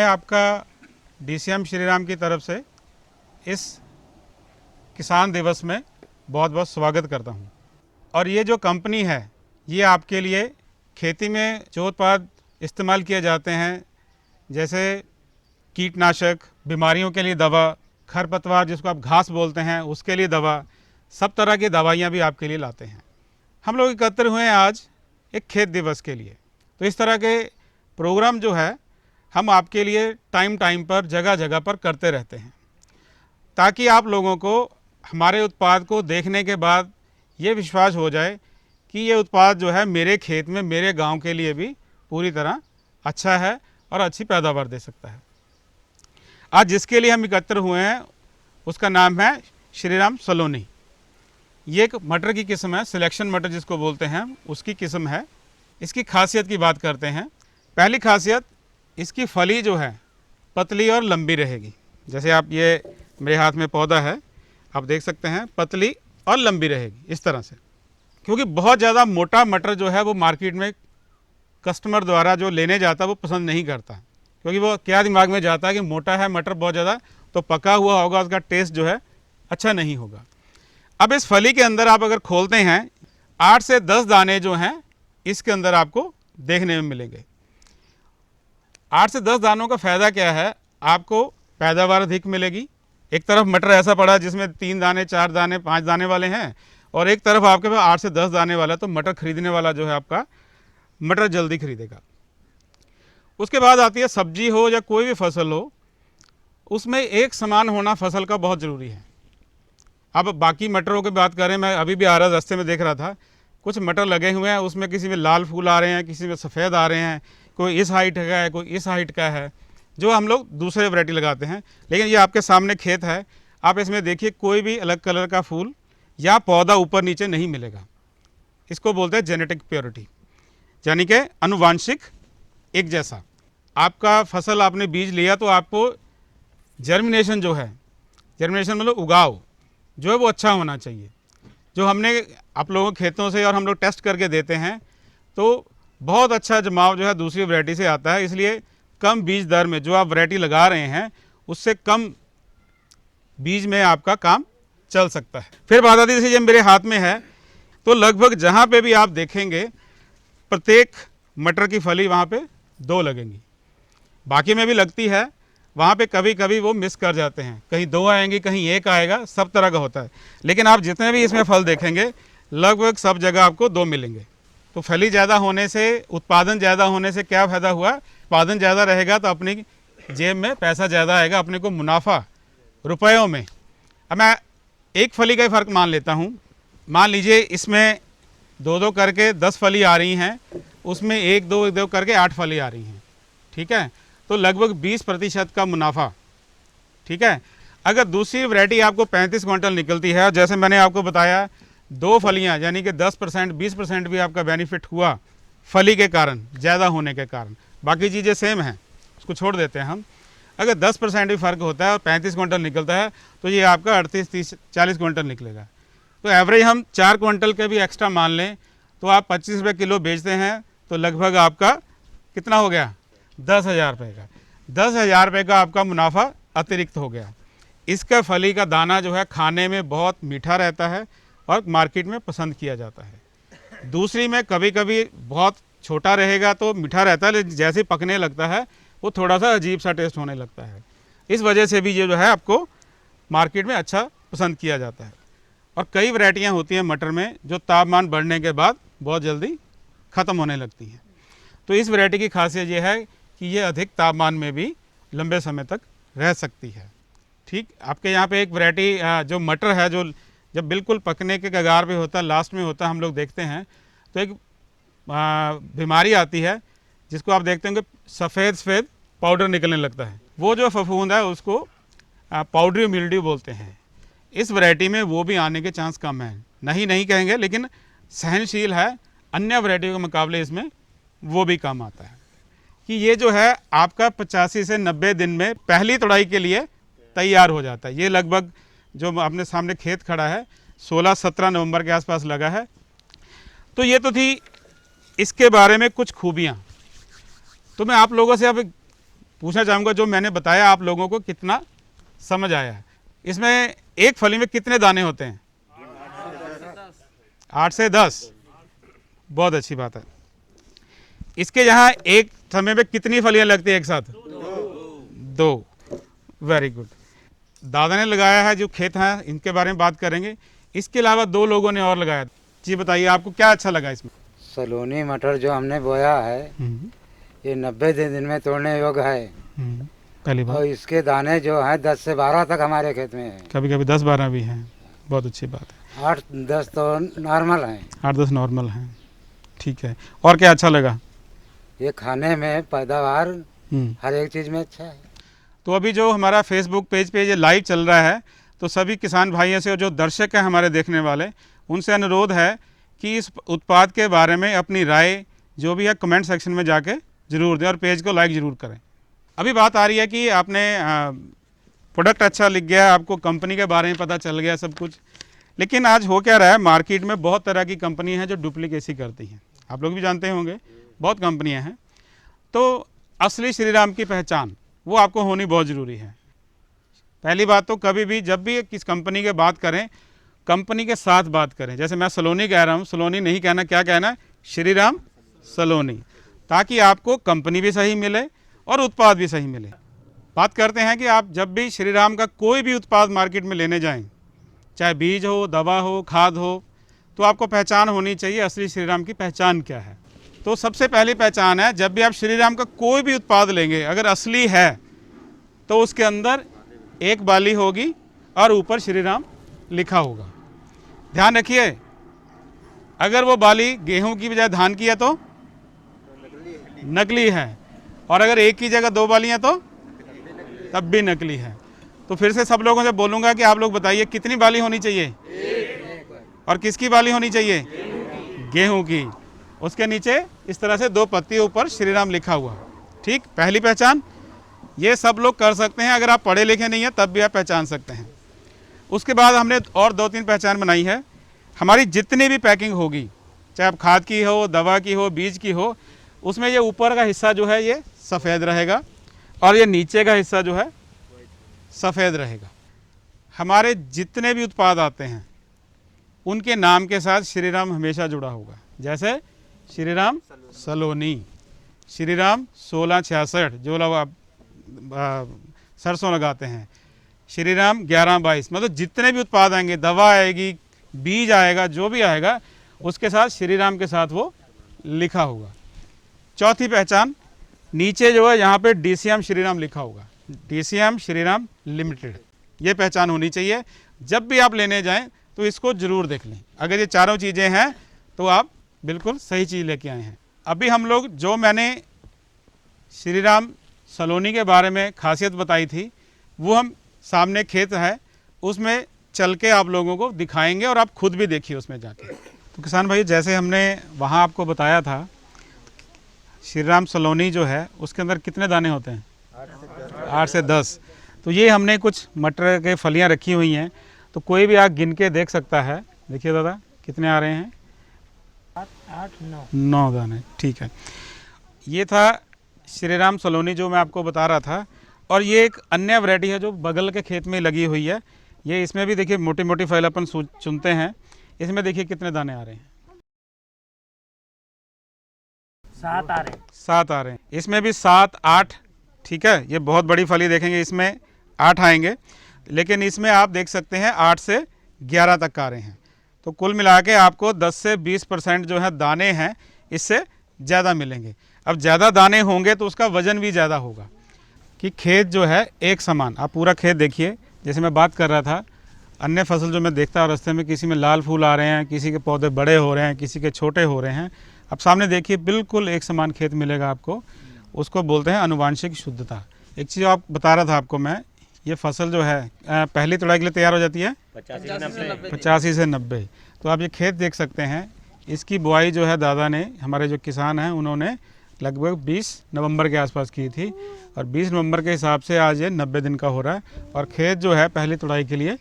आपका DCM श्रीराम की तरफ से इस किसान दिवस में बहुत बहुत स्वागत करता हूं। और ये जो कंपनी है ये आपके लिए खेती में जो उत्पाद इस्तेमाल किए जाते हैं, जैसे कीटनाशक, बीमारियों के लिए दवा, खरपतवार जिसको आप घास बोलते हैं उसके लिए दवा, सब तरह की दवाइयाँ भी आपके लिए लाते हैं। हम लोग एकत्र हुए हैं आज एक खेत दिवस के लिए। तो इस तरह के प्रोग्राम जो है हम आपके लिए टाइम पर जगह जगह पर करते रहते हैं, ताकि आप लोगों को हमारे उत्पाद को देखने के बाद ये विश्वास हो जाए कि ये उत्पाद जो है मेरे खेत में, मेरे गांव के लिए भी पूरी तरह अच्छा है और अच्छी पैदावार दे सकता है। आज जिसके लिए हम एकत्र हुए हैं उसका नाम है श्रीराम सलोनी। ये एक मटर की किस्म है, सिलेक्शन मटर जिसको बोलते हैं, उसकी किस्म है। इसकी खासियत की बात करते हैं। पहली खासियत, इसकी फली जो है पतली और लंबी रहेगी। जैसे आप ये मेरे हाथ में पौधा है, आप देख सकते हैं, पतली और लंबी रहेगी इस तरह से। क्योंकि बहुत ज़्यादा मोटा मटर जो है वो मार्केट में कस्टमर द्वारा जो लेने जाता है वो पसंद नहीं करता, क्योंकि वो क्या दिमाग में जाता है कि मोटा है मटर बहुत ज़्यादा तो पका हुआ होगा, उसका टेस्ट जो है अच्छा नहीं होगा। अब इस फली के अंदर आप अगर खोलते हैं 8 से 10 दाने जो हैं इसके अंदर आपको देखने में मिलेंगे। 8 से 10 दानों का फ़ायदा क्या है, आपको पैदावार अधिक मिलेगी। एक तरफ मटर ऐसा पड़ा जिसमें 3 दाने, 4 दाने, 5 दाने वाले हैं, और एक तरफ आपके पास 8 से 10 दाने वाला, तो मटर खरीदने वाला जो है आपका मटर जल्दी खरीदेगा। उसके बाद आती है सब्जी हो या कोई भी फसल हो, उसमें एक समान होना फसल का बहुत ज़रूरी है। अब बाकी मटरों की बात करें, मैं अभी भी आ रहा रास्ते में देख रहा था, कुछ मटर लगे हुए हैं, उसमें किसी में लाल फूल आ रहे हैं, किसी में सफ़ेद आ रहे हैं, कोई इस हाइट का है, कोई इस हाइट का है, जो हम लोग दूसरे वैरायटी लगाते हैं। लेकिन ये आपके सामने खेत है, आप इसमें देखिए कोई भी अलग कलर का फूल या पौधा ऊपर नीचे नहीं मिलेगा। इसको बोलते हैं जेनेटिक प्योरिटी, यानी कि अनुवांशिक एक जैसा। आपका फसल आपने बीज लिया तो आपको जर्मिनेशन जो है, जर्मिनेशन मतलब उगाव जो है वो अच्छा होना चाहिए। जो हमने आप लोगों के खेतों से और हम लोग टेस्ट करके देते हैं तो बहुत अच्छा जमाव जो है दूसरी वैरायटी से आता है। इसलिए कम बीज दर में जो आप वैरायटी लगा रहे हैं उससे कम बीज में आपका काम चल सकता है। फिर बात आती है, जैसे ये मेरे हाथ में है, तो लगभग जहाँ पे भी आप देखेंगे प्रत्येक मटर की फली वहाँ पे 2 लगेंगी। बाकी में भी लगती है, वहाँ पे कभी कभी वो मिस कर जाते हैं, कहीं 2 आएंगी, कहीं 1 आएगा, सब तरह का होता है। लेकिन आप जितने भी इसमें फल देखेंगे लगभग सब जगह आपको 2 मिलेंगे। तो फली ज़्यादा होने से, उत्पादन ज़्यादा होने से क्या फ़ायदा हुआ, उत्पादन ज़्यादा रहेगा तो अपनी जेब में पैसा ज़्यादा आएगा, अपने को मुनाफा रुपयों में। अब मैं एक फली का ही फ़र्क मान लेता हूँ। मान लीजिए इसमें 2-2 करके 10 फली आ रही हैं, उसमें 1-2 करके 8 फली आ रही हैं, ठीक है, तो लगभग 20% का मुनाफा, ठीक है। अगर दूसरी वैरायटी आपको 35 क्विंटल निकलती है, जैसे मैंने आपको बताया 2 फलियां यानी कि 10% 20% भी आपका बेनिफिट हुआ फली के कारण, ज़्यादा होने के कारण। बाकी चीज़ें सेम हैं, उसको छोड़ देते हैं हम। अगर 10% भी फ़र्क होता है और 35 क्विंटल निकलता है तो ये आपका 38, 30, 40 क्विंटल निकलेगा। तो एवरेज हम 4 क्विंटल के भी एक्स्ट्रा मान लें तो आप 25 रुपये किलो बेचते हैं तो लगभग आपका कितना हो गया, 10,000 रुपये का। 10,000 रुपये का आपका मुनाफा अतिरिक्त हो गया। इसका फली का दाना जो है खाने में बहुत मीठा रहता है और मार्केट में पसंद किया जाता है। दूसरी में कभी कभी बहुत छोटा रहेगा तो मीठा रहता है, लेकिन जैसे पकने लगता है वो थोड़ा सा अजीब सा टेस्ट होने लगता है। इस वजह से भी ये जो है आपको मार्केट में अच्छा पसंद किया जाता है। और कई वैरायटियाँ होती हैं मटर में जो तापमान बढ़ने के बाद बहुत जल्दी ख़त्म होने लगती हैं। तो इस वैरायटी की खासियत ये है कि ये अधिक तापमान में भी लंबे समय तक रह सकती है। ठीक, आपके यहाँ पे एक वैरायटी जो मटर है, जो जब बिल्कुल पकने के कगार पे होता है, लास्ट में होता है, हम लोग देखते हैं तो एक बीमारी आती है जिसको आप देखते होंगे सफ़ेद पाउडर निकलने लगता है। वो जो फफूंद है उसको पाउडरी मिल्ड्यू बोलते हैं। इस वैरायटी में वो भी आने के चांस कम है, नहीं कहेंगे, लेकिन सहनशील है। अन्य वैरायटी के मुकाबले इसमें वो भी कम आता है कि ये जो है आपका 85 से 90 दिन में पहली तुड़ाई के लिए तैयार हो जाता है। ये लगभग जो अपने सामने खेत खड़ा है 16-17 नवंबर के आसपास लगा है। तो ये तो थी इसके बारे में कुछ खूबियाँ। तो मैं आप लोगों से अब पूछना चाहूँगा जो मैंने बताया आप लोगों को कितना समझ आया है। इसमें एक फली में कितने दाने होते हैं? 8 से 10। बहुत अच्छी बात है। इसके यहाँ एक समय में कितनी फलियां लगती है एक साथ? 2। Very good. दादा ने लगाया है जो खेत है, इनके बारे में बात करेंगे। इसके अलावा 2 लोगों ने और लगाया। जी बताइए, आपको क्या अच्छा लगा इसमें? सलोनी मटर जो हमने बोया है ये 90 दिन में तोड़ने योग्य है। पहली बात। और इसके दाने जो हैं 10 से 12 तक हमारे खेत में है। कभी कभी 10-12 भी हैं। बहुत अच्छी बात है। 8-10 तो नॉर्मल हैं। 8-10 नॉर्मल हैं। ठीक है। और क्या अच्छा लगा? ये खाने में पैदावार हर एक चीज़ में अच्छा है। तो अभी जो हमारा फेसबुक पेज पे ये लाइव चल रहा है, तो सभी किसान भाइयों से और जो दर्शक हैं हमारे देखने वाले, उनसे अनुरोध है कि इस उत्पाद के बारे में अपनी राय जो भी है कमेंट सेक्शन में जाके ज़रूर दें और पेज को लाइक ज़रूर करें। अभी बात आ रही है कि आपने प्रोडक्ट अच्छा लिख गया, आपको कंपनी के बारे में पता चल गया सब कुछ, लेकिन आज हो क्या रहा है, मार्केट में बहुत तरह की कंपनी हैं जो डुप्लीकेसी करती हैं। आप लोग भी जानते होंगे, बहुत कंपनियां हैं। तो असली श्रीराम की पहचान वो आपको होनी बहुत ज़रूरी है। पहली बात तो कभी भी जब भी किस कंपनी की बात करें, कंपनी के साथ बात करें। जैसे मैं सलोनी कह रहा हूँ, सलोनी नहीं कहना, क्या कहना है? श्रीराम सलोनी, ताकि आपको कंपनी भी सही मिले और उत्पाद भी सही मिले। बात करते हैं कि आप जब भी श्रीराम का कोई भी उत्पाद मार्केट में लेने जाएं, चाहे बीज हो, दवा हो, खाद हो, तो आपको पहचान होनी चाहिए असली श्रीराम की पहचान क्या है। तो सबसे पहली पहचान है, जब भी आप श्रीराम का कोई भी उत्पाद लेंगे, अगर असली है तो उसके अंदर एक बाली होगी और ऊपर श्रीराम लिखा होगा। ध्यान रखिए, अगर वो बाली गेहूं की बजाय धान की है तो नकली है, और अगर एक की जगह 2 बालियां तो तब भी नकली है। तो फिर से सब लोगों से बोलूँगा कि आप लोग बताइए कितनी बाली होनी चाहिए? और किसकी बाली होनी चाहिए? गेहूं की। उसके नीचे इस तरह से 2 पत्ती ऊपर श्रीराम लिखा हुआ। ठीक, पहली पहचान ये सब लोग कर सकते हैं। अगर आप पढ़े लिखे नहीं हैं तब भी आप पहचान सकते हैं। उसके बाद हमने और 2-3 पहचान बनाई है। हमारी जितनी भी पैकिंग होगी, चाहे आप खाद की हो, दवा की हो, बीज की हो, उसमें ये ऊपर का हिस्सा जो है ये सफ़ेद रहेगा और ये नीचे का हिस्सा जो है सफ़ेद रहेगा। हमारे जितने भी उत्पाद आते हैं उनके नाम के साथ श्रीराम हमेशा जुड़ा होगा। जैसे श्रीराम सलोनी, श्रीराम 1666 जो लोग आप सरसों लगाते हैं, श्रीराम 1122, मतलब जितने भी उत्पाद आएंगे, दवा आएगी, बीज आएगा, जो भी आएगा उसके साथ श्रीराम के साथ वो लिखा होगा। चौथी पहचान, नीचे जो है यहाँ पे DCM श्रीराम लिखा होगा, DCM श्रीराम लिमिटेड, ये पहचान होनी चाहिए। जब भी आप लेने जाएं तो इसको ज़रूर देख लें। अगर ये चारों चीज़ें हैं तो आप बिल्कुल सही चीज़ लेके आए हैं। अभी हम लोग जो मैंने श्रीराम सलोनी के बारे में खासियत बताई थी, वो हम सामने खेत है उसमें चल के आप लोगों को दिखाएंगे और आप खुद भी देखिए उसमें जाके। तो किसान भाई, जैसे हमने वहाँ आपको बताया था, श्रीराम सलोनी जो है उसके अंदर कितने दाने होते हैं? 8 से 10। तो ये हमने कुछ मटर के फलियाँ रखी हुई हैं, तो कोई भी आग गिन के देख सकता है। देखिए दादा कितने आ रहे हैं? 8-9 दाने। ठीक है, ये था श्रीराम सलोनी जो मैं आपको बता रहा था। और ये एक अन्य वैरायटी है जो बगल के खेत में लगी हुई है। ये इसमें भी देखिए मोटी मोटी फाइल अपन चुनते हैं। इसमें देखिए कितने दाने आ रहे हैं? 7 आ रहे हैं। 7 आ रहे हैं। इसमें भी 7-8। ठीक है, ये बहुत बड़ी फली देखेंगे इसमें 8 आएंगे, लेकिन इसमें आप देख सकते हैं 8 से 11 तक आ रहे हैं। तो कुल मिला के आपको 10 से 20% जो है दाने हैं इससे ज़्यादा मिलेंगे। अब ज़्यादा दाने होंगे तो उसका वज़न भी ज़्यादा होगा। कि खेत जो है एक समान, आप पूरा खेत देखिए। जैसे मैं बात कर रहा था, अन्य फसल जो मैं देखता हूँ रास्ते में, किसी में लाल फूल आ रहे हैं, किसी के पौधे बड़े हो रहे हैं, किसी के छोटे हो रहे हैं। अब सामने देखिए बिल्कुल एक समान खेत मिलेगा आपको। उसको बोलते हैं अनुवांशिक शुद्धता। एक चीज़ आप बता रहा था आपको मैं, ये फसल जो है पहली तुड़ाई के लिए तैयार हो जाती है 85 से 90। तो आप ये खेत देख सकते हैं। इसकी बुआई जो है दादा ने, हमारे जो किसान हैं, उन्होंने लगभग 20 नवंबर के आसपास की थी, और 20 नवंबर के हिसाब से आज ये 90 दिन का हो रहा है, और खेत जो है पहली तुड़ाई के लिए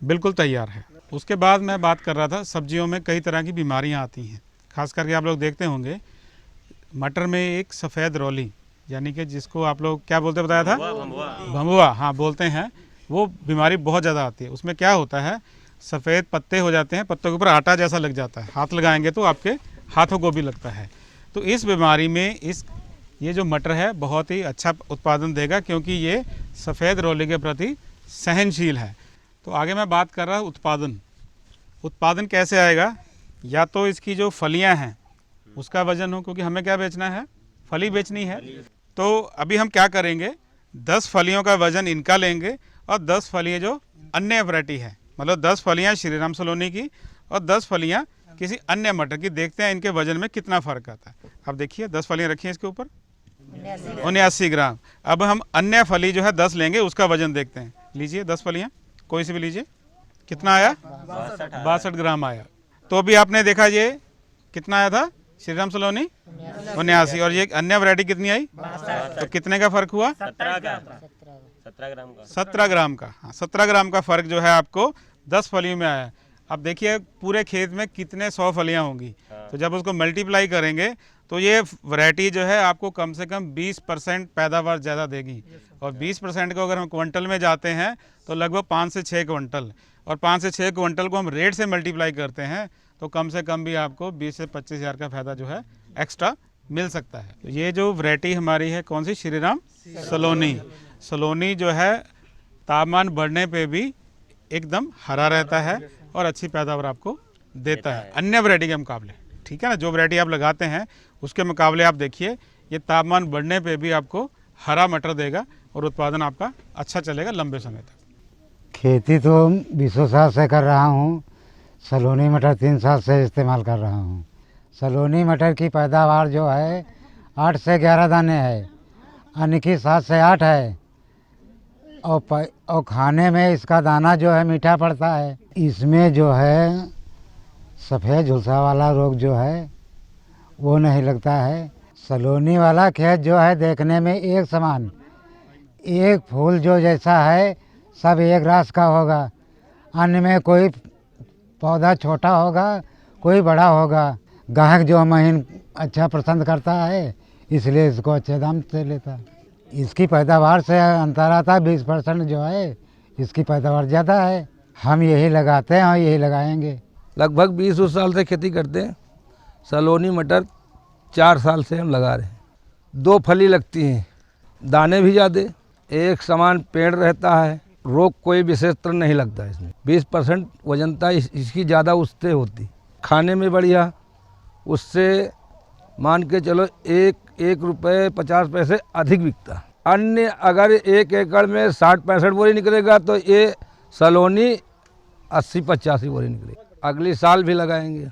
बिल्कुल तैयार है। उसके बाद मैं बात कर रहा था, सब्जियों में कई तरह की बीमारियां आती हैं। खास करके आप लोग देखते होंगे मटर में एक सफ़ेद रौली यानी कि जिसको आप लोग क्या बोलते बताया था, भमुआ, हाँ बोलते हैं, वो बीमारी बहुत ज़्यादा आती है। उसमें क्या होता है, सफ़ेद पत्ते हो जाते हैं, पत्तों के ऊपर आटा जैसा लग जाता है, हाथ लगाएंगे तो आपके हाथों को भी लगता है। तो इस बीमारी में ये जो मटर है बहुत ही अच्छा उत्पादन देगा, क्योंकि ये सफ़ेद रोली के प्रति सहनशील है। तो आगे मैं बात कर रहा हूँ उत्पादन कैसे आएगा। या तो इसकी जो फलियाँ हैं उसका वजन हो, क्योंकि हमें क्या बेचना है, फली बेचनी है। तो अभी हम क्या करेंगे, 10 फलियों का वजन इनका लेंगे और 10 फलियाँ जो अन्य वैरायटी है, मतलब 10 फलियाँ श्रीराम सलोनी की और 10 फलियाँ किसी अन्य मटर की, देखते हैं इनके वजन में कितना फ़र्क आता है। अब देखिए 10 फलियाँ रखी हैं इसके ऊपर, 79 ग्राम। अब हम अन्य फली जो है 10 लेंगे, उसका वजन देखते हैं। लीजिए 10 फलियाँ, कोई सी भी लीजिए, कितना आया, 62 ग्राम आया। तो अभी आपने देखा ये कितना आया था, श्रीराम सलोनी 79, और ये अन्य वैरायटी कितनी आई, तो कितने का फ़र्क हुआ, 17 ग्राम का। 17 ग्राम का। हाँ, 17 ग्राम का फ़र्क जो है आपको 10 फलियों में आया। अब देखिए पूरे खेत में कितने 100 फलियाँ होंगी, तो जब उसको मल्टीप्लाई करेंगे तो ये वैरायटी जो है आपको कम से कम 20% पैदावार ज़्यादा देगी। और 20% को अगर हम क्विंटल में जाते हैं तो लगभग 5 से 6 क्विंटल, और 5 से 6 क्विंटल को हम रेट से मल्टीप्लाई करते हैं तो कम से कम भी आपको 20 से 25 हज़ार का फ़ायदा जो है एक्स्ट्रा मिल सकता है। तो ये जो वैरायटी हमारी है कौन सी, श्रीराम सलोनी जो है तापमान बढ़ने पे भी एकदम हरा रहता है और अच्छी पैदावार आपको देता है अन्य वैरायटी के मुकाबले। ठीक है ना, जो वैरायटी आप लगाते हैं उसके मुकाबले आप देखिए ये तापमान बढ़ने पे भी आपको हरा मटर देगा और उत्पादन आपका अच्छा चलेगा लंबे समय तक। खेती तो 20 साल से कर रहा हूँ, सलोनी मटर 3 साल से इस्तेमाल कर रहा हूँ। सलोनी मटर की पैदावार जो है 8 से 11 दाने है, अन्य की 7 से 8 है, और खाने में इसका दाना जो है मीठा पड़ता है। इसमें जो है सफ़ेद झुलसा वाला रोग जो है वो नहीं लगता है। सलोनी वाला खेत जो है देखने में एक समान, एक फूल जो जैसा है सब एक रास का होगा, अन्य में कोई पौधा छोटा होगा कोई बड़ा होगा। ग्राहक जो महीन अच्छा पसंद करता है इसलिए इसको अच्छे दाम से लेता है। इसकी पैदावार से अंतर आता है, 20% जो है इसकी पैदावार ज़्यादा है। हम यही लगाते हैं और यही लगाएंगे। लगभग 20 साल से खेती करते हैं। सलोनी मटर 4 साल से हम लगा रहे हैं। 2 फली लगती हैं, दाने भी ज़्यादा, एक समान पेड़ रहता है, रोग कोई विशेषतर नहीं लगता इसमें। 20% वजनता इसकी ज़्यादा उससे होती, खाने में बढ़िया, उससे मान के चलो 1 रुपये 50 पैसे अधिक बिकता। अन्य अगर 1 एकड़ में 60-65 बोरी निकलेगा तो ये सलोनी 80-85 बोरी निकलेगी। अगली साल भी लगाएंगे।